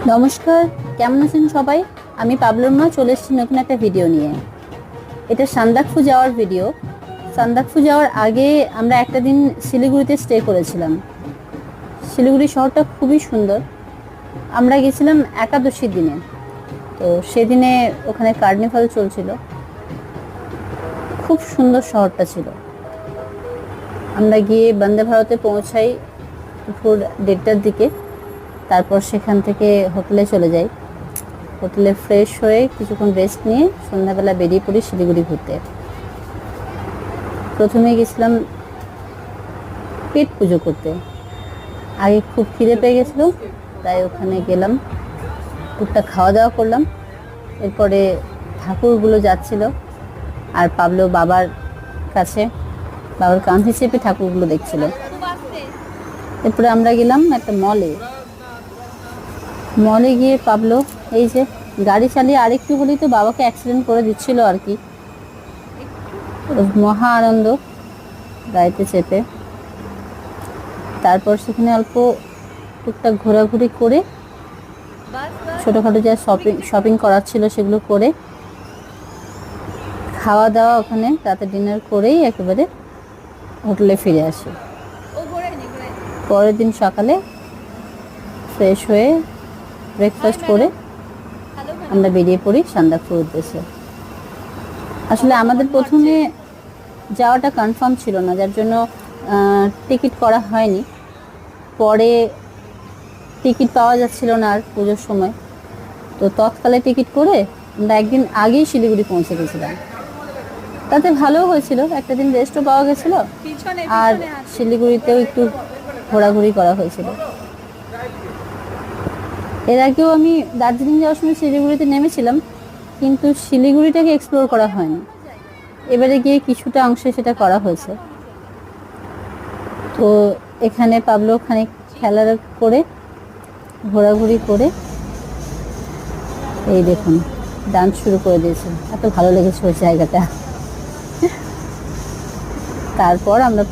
নমস্কার, কেমন আছেন সবাই? আমি পাবলোর মা চলে এসেছি নতুন একটা ভিডিও নিয়ে। এটা সান্দাকফু যাওয়ার ভিডিও। সান্দাকফু যাওয়ার আগে আমরা একটা দিন শিলিগুড়িতে স্টে করেছিলাম। শিলিগুড়ি শহরটা খুবই সুন্দর। আমরা গেছিলাম একাদশীর দিনে, তো সেদিনে ওখানে কার্নিভাল চলছিল। খুব সুন্দর শহরটা ছিল। আমরা গিয়ে বন্দে ভারতে পৌঁছাই দুপুর 1:30টার দিকে। তারপর সেখান থেকে হোটেলে চলে যাই। হোটেলে ফ্রেশ হয়ে কিছুক্ষণ রেস্ট নিয়ে সন্ধ্যাবেলা বেরিয়ে পড়ি শিলিগুড়ি ঘুরতে। প্রথমে গেছিলাম পেট পুজো করতে। আগে খুব খিদে পেয়ে গেছিলো, তাই ওখানে গেলাম, টুকটাক খাওয়া দাওয়া করলাম। এরপরে ঠাকুরগুলো যাচ্ছিল, আর পাবলো বাবার কাছে বাবার কাঁধে চেপে ঠাকুরগুলো দেখছিল। এরপরে আমরা গেলাম একটা মলে। মলে গিয়ে পাবলো এই যে গাড়ি চালিয়ে আরেকটু হলেই তো বাবাকে অ্যাক্সিডেন্ট করে দিচ্ছিল আর কি। মহা আনন্দ গাড়িতে চেপে। তারপর সেখানে অল্প টুকটাক ঘোরাঘুরি করে, ছোটোখাটো যা শপিং করার ছিল সেগুলো করে, খাওয়া দাওয়া ওখানে রাতে ডিনার করেই একেবারে হোটেলে ফিরে আসি। পরের দিন সকালে ফ্রেশ হয়ে ব্রেকফাস্ট করে আমরা বেরিয়ে পড়ি সান্দাকফুর উদ্দেশ্যে। আসলে আমাদের প্রথমে যাওয়াটা কনফার্ম ছিল না, যার জন্য টিকিট করা হয়নি। পরে টিকিট পাওয়া যাচ্ছিল না আর পুজোর সময়, তো তৎকালে টিকিট করে আমরা একদিন আগেই শিলিগুড়ি পৌঁছে গেছিলাম। তাতে ভালোও হয়েছিল, একটা দিন রেস্টও পাওয়া গেছিলো, আর শিলিগুড়িতেও একটু ঘোরাঘুরি করা হয়েছিল। এর আগেও আমি দার্জিলিং যাওয়ার সময় শিলিগুড়িতে নেমেছিলাম, কিন্তু শিলিগুড়িটাকে এক্সপ্লোর করা হয়নি। এবারে গিয়ে কিছুটা অংশে সেটা করা হয়েছে। তো এখানে পাবলো খানিক খেলা করে, ঘোরাঘুরি করে, এই দেখুন ডান্স শুরু করে দিয়েছে। এত ভালো লেগেছে ওই জায়গাটা। তারপর আমরা